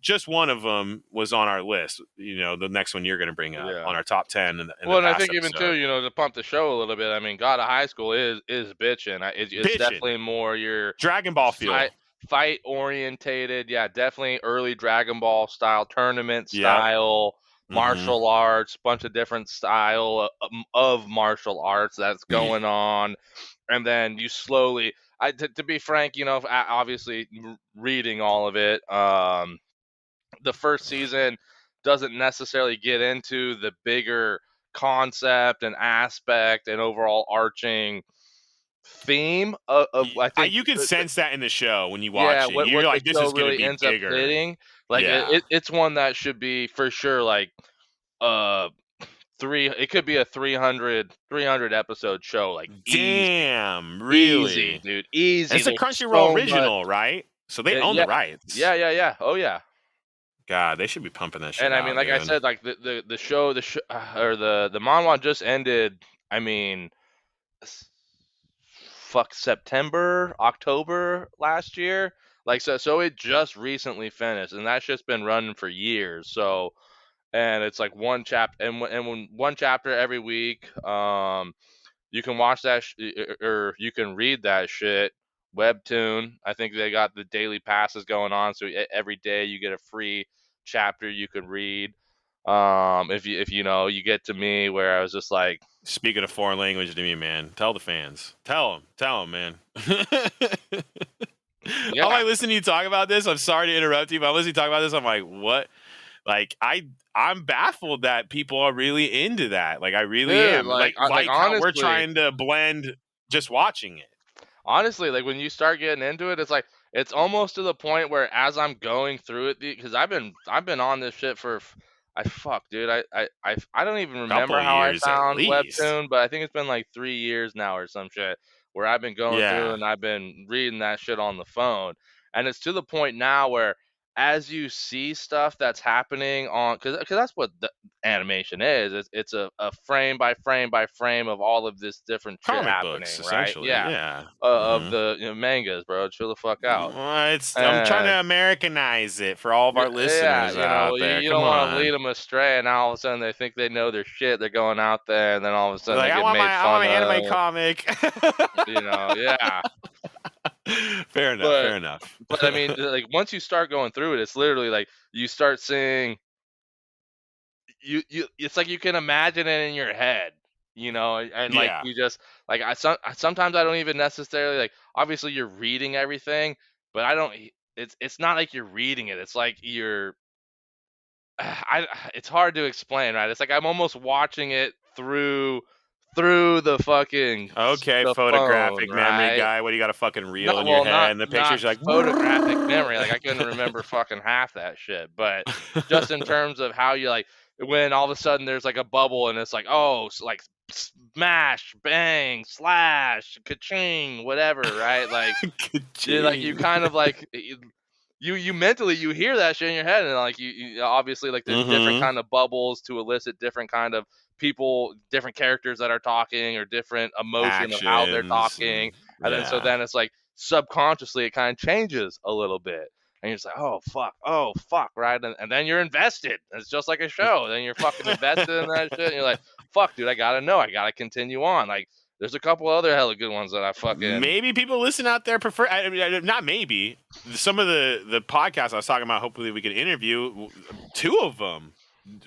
just one of them was on our list. You know, the next one you're going to bring up Yeah. on our top 10 in the Well, and I past think even too, episode. to pump the show a little bit. I mean, God of High School is bitching. It's Bitchin'. definitely more your Dragon Ball feel. fight orientated. Yeah, definitely early Dragon Ball style, tournament Yep. style, Mm-hmm. martial arts, bunch of different style of martial arts that's going on, and then you slowly. To be frank, obviously reading all of it. The first season doesn't necessarily get into the bigger concept and aspect and overall arching theme of I think You can sense that in the show when you yeah, watch it. what You're the like, this show is going to really be ends up bigger. hitting. Like Yeah. it's one that should be for sure like uh it could be a 300 episode show, like Damn, easy really? dude, And easy. it's a There's Crunchyroll so much. original, right? So they own Yeah, the rights. yeah, oh yeah. God, they should be pumping that shit And I mean, out, like I dude. said, like the show or the manhwa just ended. I mean, s- fuck, September, October last year. Like so it just recently finished, and that's just been running for years. So, and it's like one chapter, and when one chapter every week. You can watch that or you can read that shit. Webtoon. I think they got the daily passes going on, so every day you get a free chapter you can read. If you get to me where I was just like, Speaking of foreign language to me, man, tell the fans. Tell them, man. I'm yeah, like listening to you talk about this. I'm sorry to interrupt you, but I'm listening to you talk about this. I'm like, what? Like I'm baffled that people are really into that. Like I really dude, am. like Like how we're honestly, trying to blend just watching it. honestly, like when you start getting into it, it's like it's almost to the point where as I'm going through it, because I've been on this shit for I fuck, dude. I don't even Couple remember of how I years at found least. Webtoon, but I think it's been like 3 years now or some shit where I've been going through Yeah. and I've been reading that shit on the phone, and it's to the point now where as you see stuff that's happening on because that's what the animation is. It's a frame by frame by frame of all of this different shit Comic books, happening, right? essentially. Yeah, Yeah. of the mangas, bro. Chill the fuck out. I'm trying to And Americanize it for all of our yeah, listeners out you, there. you Come don't want to lead on. them astray, and now all of a sudden they think they know their shit. They're going out there, and then all of a sudden they Like get made I want fun my anime of. comic. Yeah. Fair enough. But Fair enough. I mean, like once you start going through it, it's literally like you start seeing you. It's like you can imagine it in your head, and like Yeah. you just like sometimes I don't even necessarily like. Obviously, you're reading everything, but I don't. It's not like you're reading it. It's like you're it's hard to explain, right? It's like I'm almost watching it through Okay, the phone, photographic memory right? guy. What do you got a fucking reel Not in your well, head not and the not picture's like photographic memory. Like I couldn't remember fucking half that shit, but just in terms of how you like when all of a sudden there's like a bubble and it's like like smash, bang, slash, ka-ching, whatever, right? Like you Ka-ching. kind of like you mentally you hear that shit in your head and like you obviously like there's different Mm-hmm. kind of bubbles to elicit different kind of people, different characters that are talking or different emotion of how they're Actions talking, and and then so yeah. then it's like subconsciously it kind of changes a little bit and you're just like oh fuck, right? And then you're invested. It's just like a show, then you're fucking invested in that shit and you're like fuck dude, I gotta know, I gotta continue on. Like there's a couple other hella good ones that I fucking Maybe people listen out there prefer. I mean, not maybe. Some of the podcasts I was talking about. Hopefully, we could interview two of them.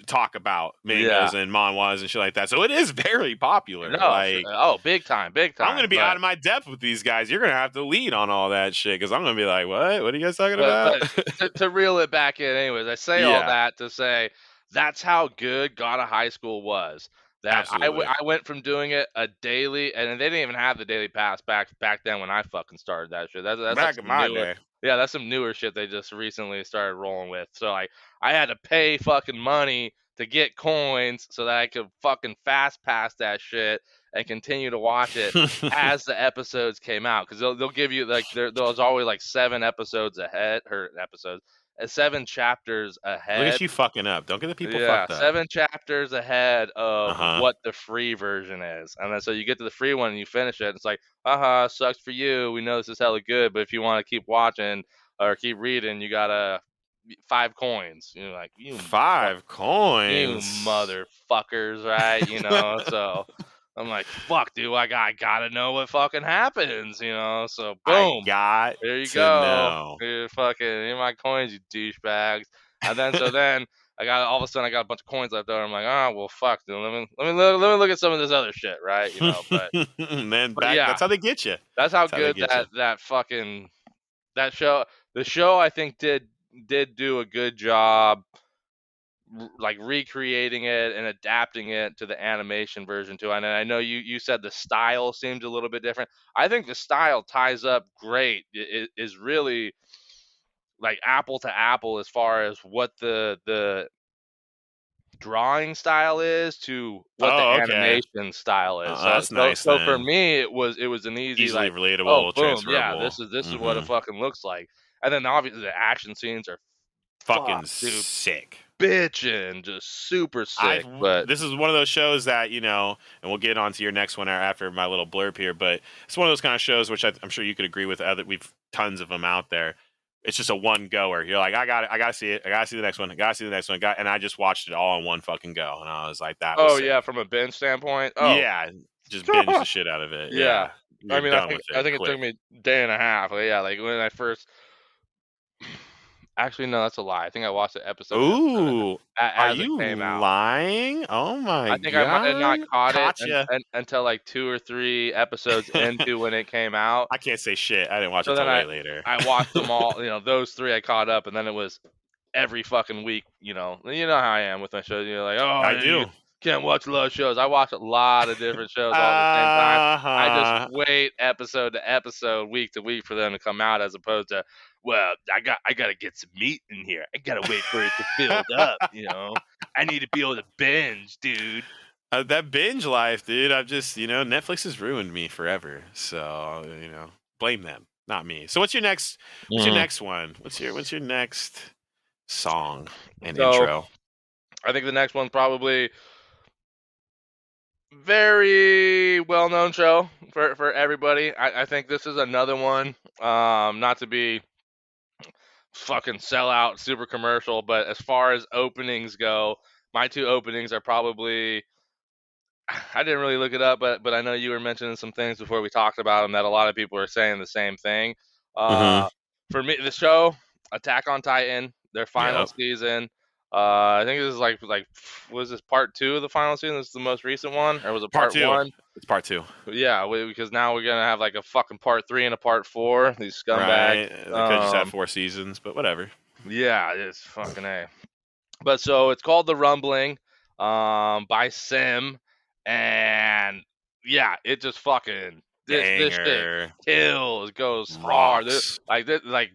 Talk about yeah. mangas and manhwas and shit like that. So it is very popular. No, Like oh, big I'm gonna time. be out of my depth with these guys. You're gonna have to lead on all that shit because I'm gonna be like, what? What are you guys talking But about? to reel it back in, anyways, I say all Yeah, that to say that's how good God of High School was. That absolutely. I went from doing it a daily, and they didn't even have the daily pass back then when I fucking started that shit. That's like Back in some my newer, day. yeah, that's some newer shit they just recently started rolling with. So like I had to pay fucking money to get coins so that I could fucking fast pass that shit and continue to watch it as the episodes came out because they'll give you like there's always like 7 episodes ahead or episodes 7 chapters Look at ahead. you fucking up. Don't get the people Yeah, fucked up. 7 chapters ahead Uh of huh. what the free version is, and then so you get to the free one and you finish it. It's like, sucks for you. We know this is hella good, but if you want to keep watching or keep reading, you gotta 5 coins. You're like, $5 you coins. motherfuckers, right? So I'm like, fuck, dude, I gotta know what fucking happens. So I boom, got there you to go. know. Here's my coins, you douchebags. And then so then I got all of a sudden I got a bunch of coins left over. I'm like, oh well, fuck, dude. Let me look at some of this other shit, right? Then But back. yeah, That's how they get you. that's how That's how they good get you. that fucking that show. The show I think did do a good job like recreating it and adapting it to the animation version too. And I know you said the style seems a little bit different. I think the style ties up great. It is really like apple to apple as far as what the drawing style is to what the Oh, okay. animation style is. So That's so nice so for then. me it was an easy Easily like, oh relatable, boom, yeah, transferable. this is what it Mm-hmm. fucking looks like. And then obviously the action scenes are fuck, Fucking dude, sick. bitchin', just super sick. But This is one of those shows that and we'll get on to your next one after my little blurb here, but it's one of those kind of shows which I'm sure you could agree with. Other we've tons of them out there. It's just a one goer. You're like, I got it. I gotta see it. I gotta see the next one. I gotta see the next one. And I just watched it all in one fucking go, and I was like, that was oh sick. yeah, from a binge standpoint, oh Yeah, just binge the shit out of it. yeah. Yeah, I you're mean, I done think with I it think it took quick. me a day and a half. Like, yeah, like when I first. Actually, no, that's a lie. I think I watched the episode Ooh, are as it you came out. lying? Oh my I think I might have not god, caught it gotcha. until like 2 or 3 episodes into when it came out. I can't say shit. I didn't watch So it then till I way later. I watched them all, those 3 I caught up, and then it was every fucking week. You know how I am with my shows. You're like, oh, I you do. can't watch a lot of shows. I watch a lot of different shows all at the same time. I just Uh-huh. wait episode to episode, week to week for them to come out, as opposed to, well, I gotta get some meat in here. I gotta wait for it to build up. I need to be able to binge, dude. That binge life, dude. I've just, Netflix has ruined me forever. So, blame them, not me. So what's your Mhm. next one? What's your next song and So intro? I think the next one's probably very well known show for everybody. I think this is another one. Not to be fucking sell out super commercial, but as far as openings go, my 2 openings are probably. I didn't really look it up, but I know you were mentioning some things before we talked about them that a lot of people are saying the same thing. Mm-hmm. Uh, for me, the show Attack on Titan, their final Yep. season. I think this is like was this part 2 of the final season? This is the most recent one, or was it Part part two. 1? It's part two. Yeah, because now we're gonna have like a fucking part 3 and a part 4. These scumbags. Right. They could have just had 4 seasons, but whatever. Yeah, it's fucking a. But so it's called The Rumbling, by Sim, and yeah, it just fucking this shit Banger. kills, goes hard. Rocks. Like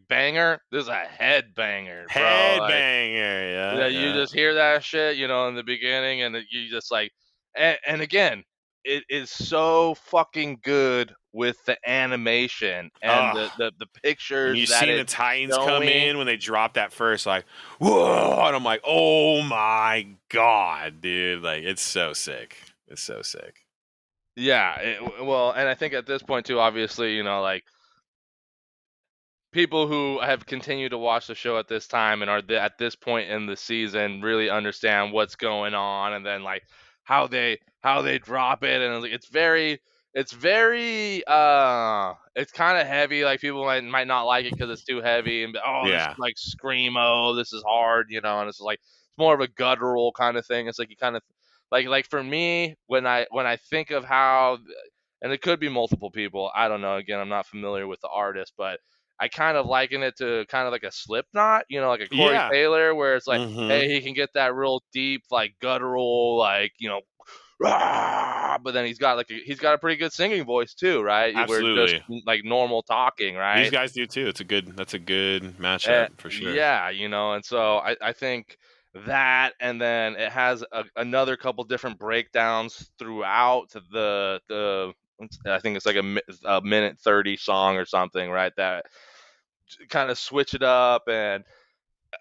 banger. This is a head banger, bro. Like Headbanger. Yeah, yeah, you yeah. just hear that shit, in the beginning, and you just like, and again, it is so fucking good with the animation and Oh, the and pictures you that seen the it's Titans come showing. in when they dropped that first, like, whoa, and I'm like, oh my god, dude, like, it's so sick. It's so sick. Yeah, well, and I think at this point too, obviously, like people who have continued to watch the show at this time and are at this point in the season really understand what's going on, and then like how they drop it, and it's kind of heavy. Like people might not like it because it's too heavy, and oh, this is Yeah, like screamo, this is hard, and it's more of a guttural kind of thing. It's like you kind of like for me when I think of how, and it could be multiple people. I don't know. Again, I'm not familiar with the artist, but I kind of liken it to kind of like a Slipknot, like a Corey yeah. Taylor, where it's like, Mm-hmm. hey, he can get that real deep, like guttural, like "Rah!" But then he's got a pretty good singing voice too, right? We're just Absolutely. like normal talking, These right? guys do too. That's a good matchup for sure. Yeah, and so I think that, and then it has another couple different breakdowns throughout I think it's like a minute 30 song or something, right? That kind of switch it up. And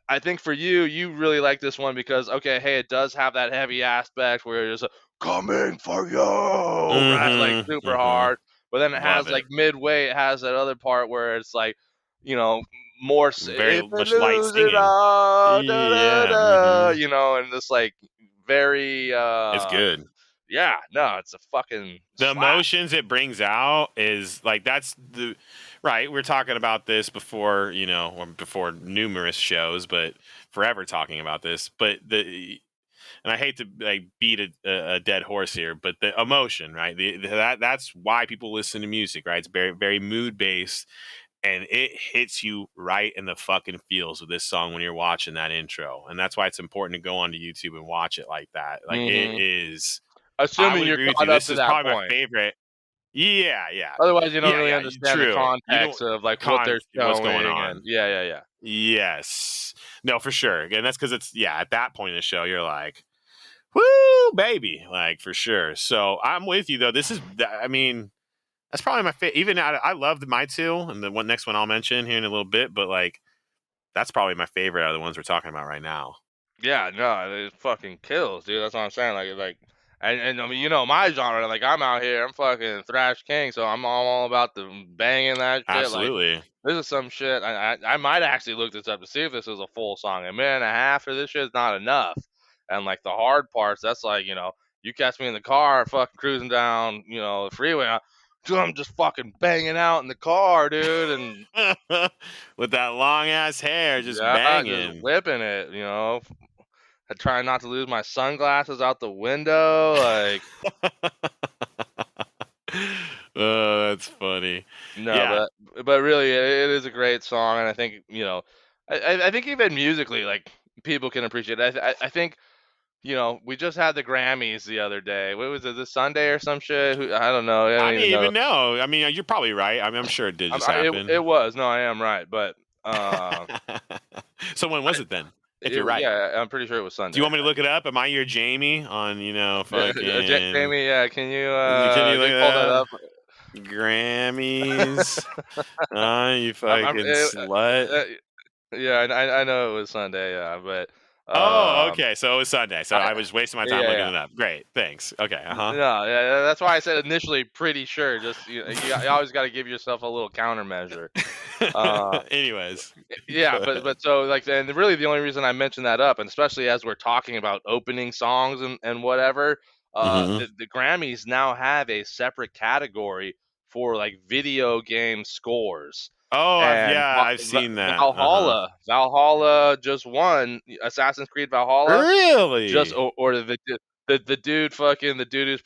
I think for you really like this one because, okay, hey, it does have that heavy aspect where it's coming for you, right? Like Mm-hmm. super Mm-hmm. hard. But then it Love has it. like midway, it has that other part where it's like, you know, more very if I much light lose it singing. all, da, da, Yeah, da, you know, and this like very it's good. yeah, no, it's a fucking The slap. emotions it brings out is like that's the right. We're talking about this before, you know, or before numerous shows, but forever talking about this. But and I hate to like beat a dead horse here, but the emotion, right? That's why people listen to music, right? It's very very mood based, and it hits you right in the fucking feels with this song when you're watching that intro, and that's why it's important to go onto YouTube and watch it like that. Like it Hmm. is. I Assuming would you're agree with you. caught up This to is that probably my point. favorite. Yeah, yeah, Otherwise, you don't yeah, really yeah. understand the True. You don't context of like what they're what's going showing, and on. yeah, yeah, yeah. Yes. No, for sure. Again, that's because it's yeah. At that point in the show, you're like, "Woo, baby!" Like for sure. So I'm with you though. This is, I mean, that's probably my favorite. Even I loved my two, and the one next one I'll mention here in a little bit. But like, that's probably my favorite out of the ones we're talking about right now. Yeah, no, it fucking kills, dude. That's what I'm saying. And I mean, you know my genre. Like, I'm out here, I'm fucking thrash king, so I'm all about the banging that shit. Like, Absolutely. this is some shit. I might actually look this up to see if this is a full song. A minute and a half for this shit is not enough. And like the hard parts, that's like, you know, you catch me in the car, fucking cruising down, you know, the freeway. Dude, I'm just fucking banging out in the car, dude, and With that long ass hair, just yeah, just banging. whipping it, you know. I try not to lose my sunglasses out the window. Like, Oh, that's funny. no, Yeah, but really, it is a great song, and I think you know, I think even musically, like people can appreciate it. I think you know, we just had the Grammys the other day. What was it? This Sunday or some shit? I don't know. I I don't even didn't know. even know. I mean, you're probably right. I mean, I'm sure it did just It happen. was no, I am right, but uh, So when was it then? If you're right, yeah, I'm pretty sure it was do you Sunday. want me to look it up? Am I your Jamie on fucking? Jamie, yeah, Can you can look you it pull that up? up? Grammys? You I'm fucking slut. uh, yeah, I know it was Sunday, yeah, but Oh, um, okay. So it was Sunday. So I I was wasting my time yeah, looking yeah. it up. Great. Thanks. Okay. Uh No, yeah, that's why I said initially pretty sure. Just you always got to give yourself a little countermeasure. Uh, huh. Anyways, go yeah, ahead. but so like, and really the only reason I mentioned that up, and especially as we're talking about opening songs and whatever, Hmm. the Grammys now have a separate category for like video game scores. Oh, And I've seen that. Uh huh. Valhalla just won Assassin's Creed Valhalla. Just Really? or the dude fucking the dude who's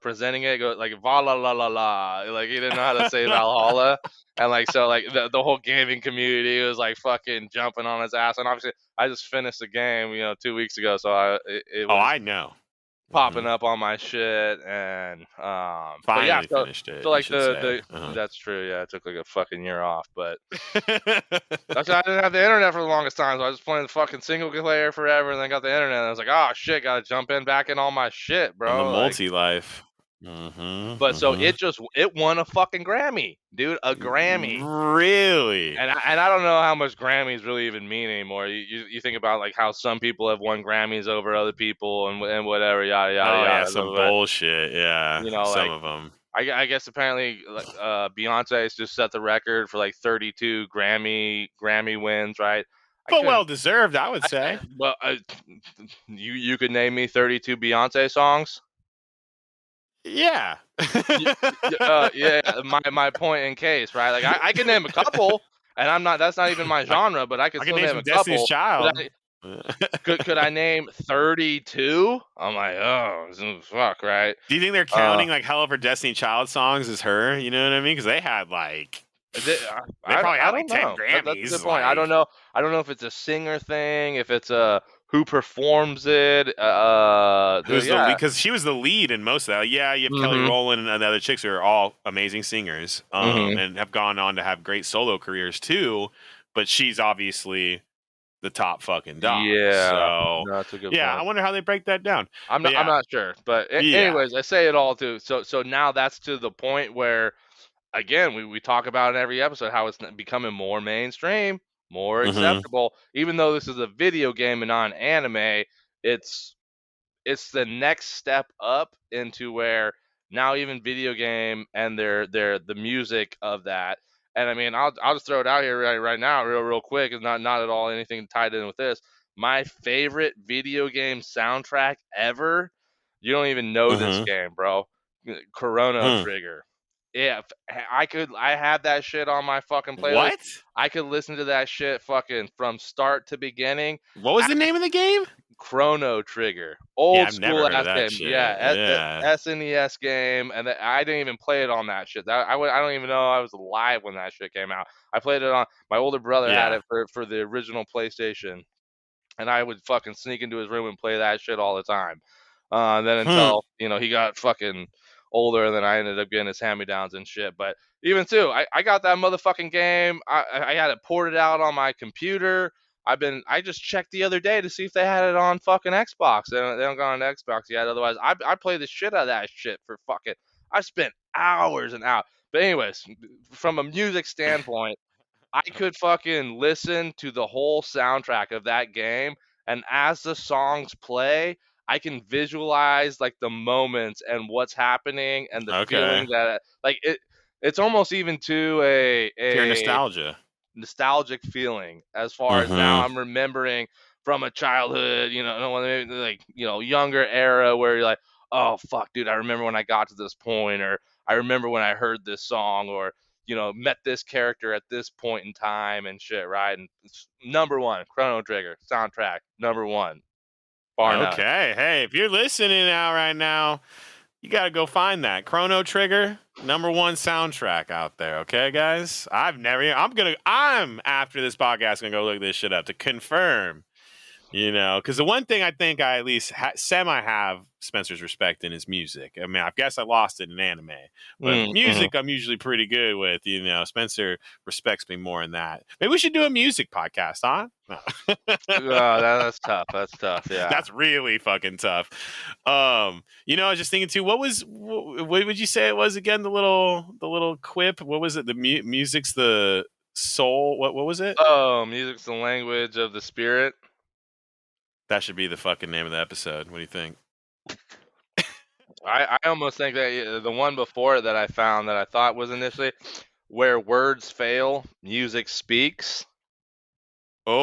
presenting it go like "Va la la la la," like he didn't know how to say Valhalla, and like so like the whole gaming community was like fucking jumping on his ass, and obviously I just finished the game, you know, 2 weeks ago, so it Oh, was I know. Hmm. popping up on my shit, and but yeah, Finally finished so it, you like should say. the that's true, yeah, it took like a fucking year off, but Uh-huh. that's why I didn't have the internet for the longest time, so I was just playing the fucking single player forever, and then got the internet, and I was like, "Oh, shit, gotta jump in back in all my shit, On the bro," like multi life. Hmm. but so Hmm. it won a fucking Grammy, dude, a Grammy, Really? and I don't know how much Grammys really even mean anymore. You think about, like, how some people have won Grammys over other people and whatever, yada, yada, Oh yeah, yada, some but, bullshit. Yeah, you know, some like, of them. I guess apparently, like, Beyonce's just set the record for, like, 32 Grammy wins, right? I But couldn't well deserved, I would I say. well, you could name me 32 Beyonce songs? Yeah. Y yeah, my point in case, right? Like, I can name a couple, and I'm not that's not even my I, genre, but I could I can still name name some a Destiny's couple. But Child. I could I name 32? I'm like, "Oh, fuck," right? Do you think they're Uh, counting like Hell of Her Destiny Child songs as her? You know what I mean? Because they had like they probably I had like don't 10 know. That's a good Grammys. point. Like I don't know if it's a singer thing, if it's a who performs it, who's the lead? yeah. Because she was the lead in most of that. Like, yeah, you have Kelly Mhm, Rowland and the other chicks who are all amazing singers, mhm. and have gone on to have great solo careers too. But she's obviously the top fucking dog. Yeah. So No, that's a good yeah, I point. wonder how they break that down. But I'm yeah, not sure, but yeah. anyways, I say it all too. So now that's to the point where again we talk about in every episode how it's becoming more mainstream, more Hmm. acceptable. Even though this is a video game and not an anime, it's it's the next step up into where now even video game and their the music of that. And I mean, I'll just throw it out here right now, real quick. It's not at all anything tied in with this. My favorite video game soundtrack ever. You don't even know this Mm-hmm. game, bro. Chrono Hmm. Trigger. If I have that shit on my fucking playlist. What? I could listen to that shit fucking from start to beginning. What was the name of the game? Chrono Trigger, Yeah, old I've never school heard of ass that game. shit. Yeah, Yeah. SNES game, and I didn't even play it on that shit. I don't even know I was alive when that shit came out. I played it on my older brother had Yeah. it for the original PlayStation, and I would fucking sneak into his room and play that shit all the time. Then Hmm. until he got fucking older, and then I ended up getting his hand-me-downs and shit. But even too, I got that motherfucking game. I had it ported out on my computer. I just checked the other day to see if they had it on fucking Xbox. They don't got on Xbox yet. Otherwise, I play the shit out of that shit for fucking. I spent hours and hours. But anyways, from a music standpoint, I could fucking listen to the whole soundtrack of that game, and as the songs play, I can visualize like the moments and what's happening and the Okay. feeling that like it's almost even to Pure a nostalgia. nostalgic feeling as far as now Mm-hmm. I'm remembering from a childhood, maybe like, younger era where you're like, oh fuck, dude, I remember when I got to this point, or I remember when I heard this song, or met this character at this point in time and shit, right? And it's number one, Chrono Trigger soundtrack, number one, bar none. Okay. Hey, if you're listening right now, you got to go find that Chrono Trigger #1 soundtrack out there. Okay, guys. I'm after this podcast gonna go look this shit up to confirm. Because the one thing I think I at least semi have Spencer's respect in is music. I mean, I guess I lost it in anime, but Mm-hmm. music I'm usually pretty good with. Spencer respects me more in that. Maybe we should do a music podcast, huh? That's tough. That's tough. Yeah. That's really fucking tough. I was just thinking too. What would you say it was again? The little quip. What was it? The music's the soul. What was it? Oh, music's the language of the spirit. That should be the fucking name of the episode. What do you think? I almost think that the one before it that I found that I thought was initially where words fail, music speaks. Like,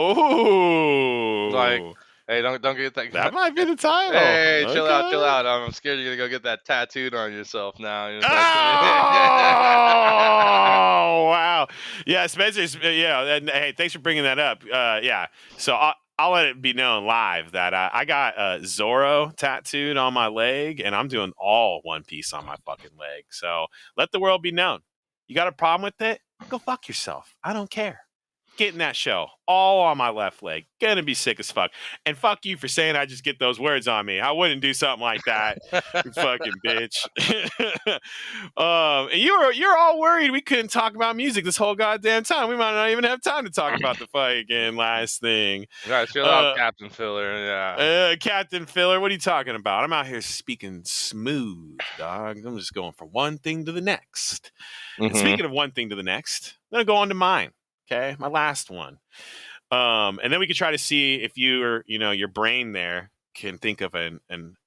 Oh, hey, don't get that that. might be the title. Hey, chill out, chill Okay. out. I'm scared you're gonna go get that tattooed on yourself now. Oh wow, yeah, Spencer's yeah. And hey, thanks for bringing that up. Yeah, so I'll let it be known live that I got Zoro tattooed on my leg, and I'm doing all One Piece on my fucking leg. So let the world be known. You got a problem with it? Go fuck yourself. I don't care. Getting that show all on my left leg. Gonna be sick as fuck. And fuck you for saying I just get those words on me. I wouldn't do something like that. You fucking bitch. And you're all worried we couldn't talk about music this whole goddamn time. We might not even have time to talk about the fucking last thing. Guys, chill out, Captain Filler. Yeah. Captain Filler, what are you talking about? I'm out here speaking smooth, dog. I'm just going from one thing to the next. And Mm-hmm. speaking of one thing to the next, I'm gonna go on to mine. Okay, my last one. And then we could try to see if your brain there can think of an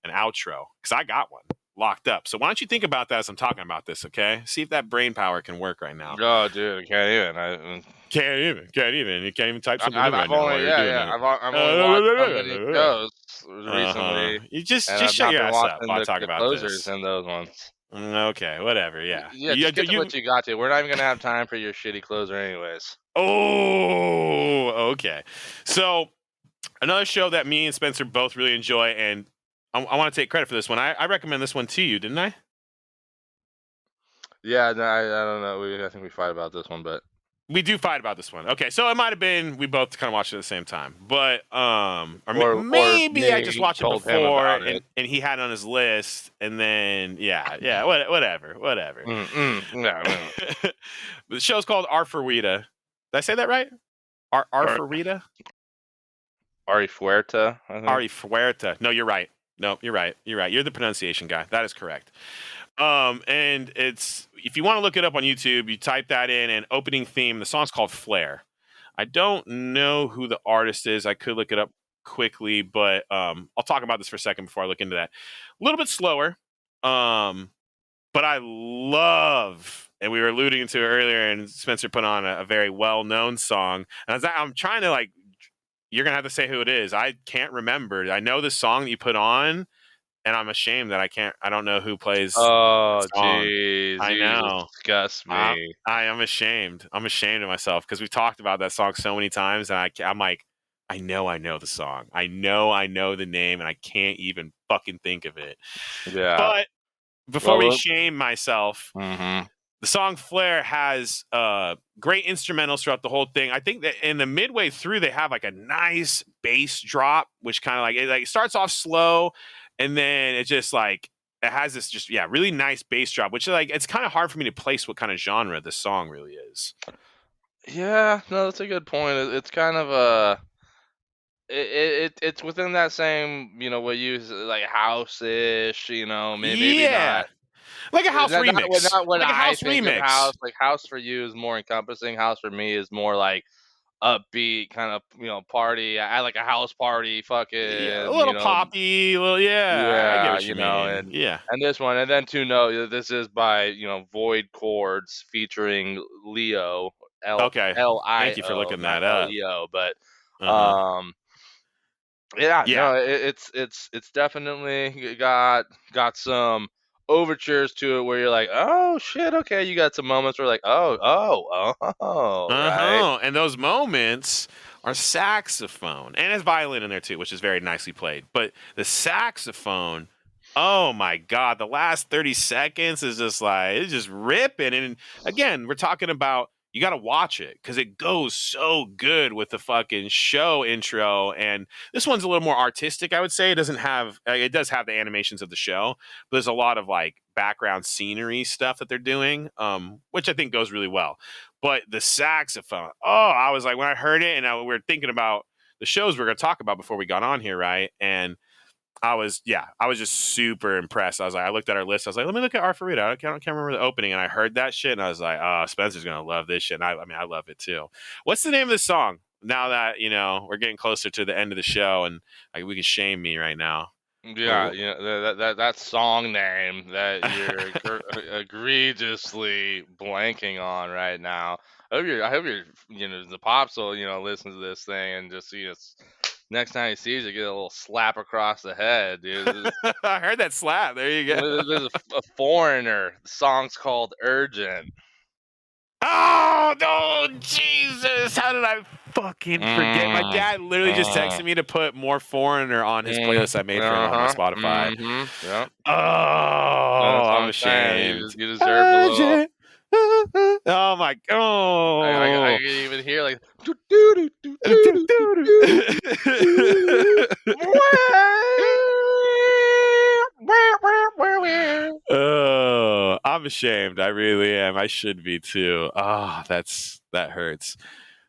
outro, because I got one locked up. So why don't you think about that as I'm talking about this? Okay, see if that brain power can work right now. Oh, dude, can't even. Can't even. You can't even type something in right I've now while only you're doing yeah. it. I've only watched so many shows recently, You just and I've shut not your been ass up watching while I the talk about closers this. in those ones. Okay, whatever. Yeah. Yeah, just get to what you got to. We're not even gonna have time for your shitty closer, anyways. Oh, okay. So another show that me and Spencer both really enjoy, and I want to take credit for this one. I recommend this one to you, didn't I? Yeah, no, I don't know. I think we fight about this one, but We do fight about this one. Okay, so it might have been we both kind of watched it at the same time, but or maybe I just me watched it told him before, about and it. he had it on his list, and then yeah, whatever. Yeah. The show's called Arfarita. Did I say that right? Arfarita? Ari Fuerta, I think. Ari Fuerta. No, you're right. No, you're right. You're the pronunciation guy. That is correct. And it's, if you want to look it up on YouTube, you type that in, and opening theme, the song's called Flare. I don't know who the artist is. I could look it up quickly, but I'll talk about this for a second before I look into that. A little bit slower, but I love and we were alluding to it earlier, and Spencer put on a very well-known song. And I'm trying to like, you're gonna have to say who it is. I can't remember. I know the song that you put on, and I'm ashamed that I don't know who plays the Oh, song. jeez, I you know. disgust I me. I am ashamed. I'm ashamed of myself because we've talked about that song so many times, and I'm like, I know the song. I know the name, and I can't even fucking think of it. Yeah. But before we Well, shame myself, mm-hmm. the song Flare has great instrumentals throughout the whole thing. I think that in the midway through, they have like a nice bass drop, which kind of like it starts off slow, and then it just like it has this just really nice bass drop, which like it's kind of hard for me to place what kind of genre this song really is. Yeah, no, that's a good point. It's kind of a it's within that same, what you like house-ish, maybe Yeah, not. like a house remix, Not what like a I house think of remix. house. Like house for you is more encompassing. House for me is more like upbeat kind of party. I like a house party, Yeah, a fucking little poppy. Well, yeah, I get yeah, what you mean. and Yeah. this one, and then to know this is by Void Chords featuring Leo, Okay. Thank you for Lio, looking not that up. Leo, but Uh huh. um yeah, Yeah. no, it's definitely got some overtures to it where you're like, oh shit, okay, you got some moments where like, oh, right, Uh-huh. And those moments are saxophone. And there's violin in there too, which is very nicely played. But the saxophone, oh my God, the last 30 seconds is just like, it's just ripping. And again, we're talking about you got to watch it because it goes so good with the fucking show intro. And this one's a little more artistic, I would say. It does have the animations of the show, but there's a lot of like background scenery stuff that they're doing, which I think goes really well. But the saxophone, I was like, when I heard it, and we were thinking about the shows we are going to talk about before we got on here, right? And I was just super impressed. I was like, I looked at our list. I was like, let me look at Arfarita. I can't remember the opening, and I heard that shit, and I was like, oh, Spencer's gonna love this shit. And I mean, I love it too. What's the name of the song? Now that we're getting closer to the end of the show, and like we can shame me right now. yeah, that song name that you're egregiously blanking on right now. I hope you're, the pops will, listen to this thing and just see us next time he sees it, get a little slap across the head, dude. I heard that slap. There you go. There's a foreigner. The song's called Urgent. Oh no, Jesus! How did I fucking forget? My dad literally just texted me to put more Foreigner on his playlist I made for him on my Spotify. Yeah. Oh, That's what I'm I'm saying. ashamed. You deserve a little. Oh my I god. can even hear like. Oh, I'm ashamed. I really am. I should be too. Oh, that hurts.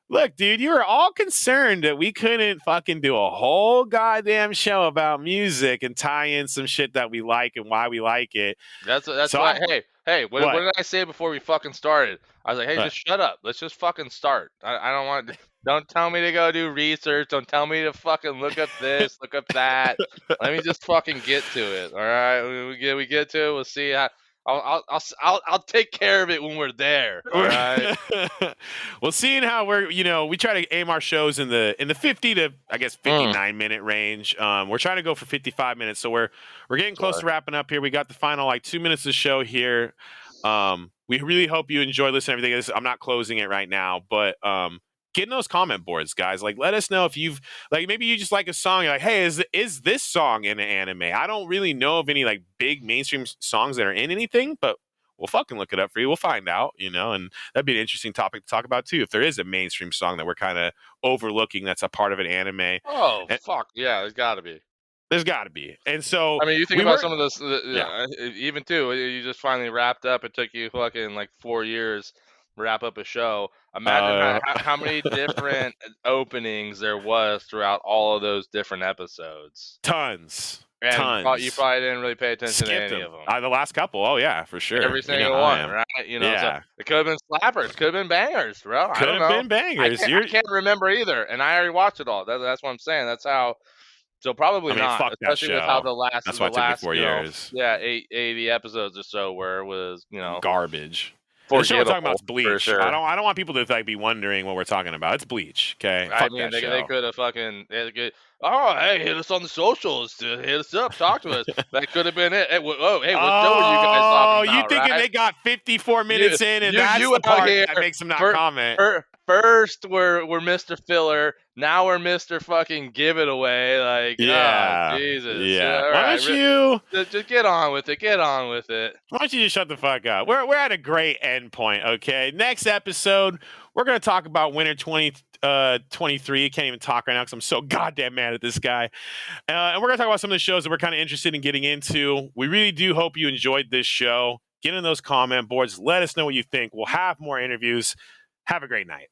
Look, dude, you were all concerned that we couldn't fucking do a whole goddamn show about music and tie in some shit that we like and why we like it. That's So why. Hey, what what? did I say before we fucking started? I was like, hey, What? just shut up. Let's just fucking start. I don't want. Don't tell me to go do research. Don't tell me to fucking look up this, look up that. Let me just fucking get to it. All right, we get to it. We'll see how. I'll take care of it when we're there. All right. Well, seeing how we try to aim our shows in the 50 to I guess 59-minute range. We're trying to go for 55 minutes, so we're getting close to wrapping up here. We got the final like 2 minutes of the show here. We really hope you enjoy listening to everything. I'm not closing it right now, but get in those comment boards, guys. Like, let us know if you've like maybe you just like a song. You're like, hey, is this song in an anime? I don't really know of any like big mainstream songs that are in anything, but we'll fucking look it up for you. We'll find out, and that'd be an interesting topic to talk about too. If there is a mainstream song that we're kind of overlooking that's a part of an anime, Oh fuck yeah, there's got to be. there's got to be. And so I mean, you think about some of this, even too. You just finally wrapped up. It took you fucking like 4 years wrap up a show. Imagine how many different openings there was throughout all of those different episodes. tons. And you probably didn't really pay attention to any of them. The last couple, oh yeah, for sure. Every single one, right? Yeah. So it could have been slappers, could have been bangers, bro. I don't know. Could have been bangers. I can't remember either, and I already watched it all. That's what I'm saying. That's how. So probably not, fuck that especially with how show. That's why it took me 4 years. 80 episodes or so, where it was, garbage. The show we're talking Forgettable, about is for Bleach. sure. I don't want people to like be wondering what we're talking about. It's Bleach. Okay, I fuck mean, that they show. could have fucking oh, hey, hit us on the socials, hit us up, talk to us. That could have been it. Hey, hey, what show are you guys Oh, talking you about, thinking right? they got 54 minutes in, and that's You the out part here that makes them not for, comment? first we're Mr. Filler, now we're Mr. fucking Give It Away. Like, oh Yeah, Jesus. yeah. All Why right, don't you? just get on with it. Get on with it. Why don't you just shut the fuck up? We're at a great end point. Okay, next episode we're gonna talk about winter 2023. I can't even talk right now because I'm so goddamn mad at this guy. And we're gonna talk about some of the shows that we're kind of interested in getting into. We really do hope you enjoyed this show. Get in those comment boards. Let us know what you think. We'll have more interviews. Have a great night.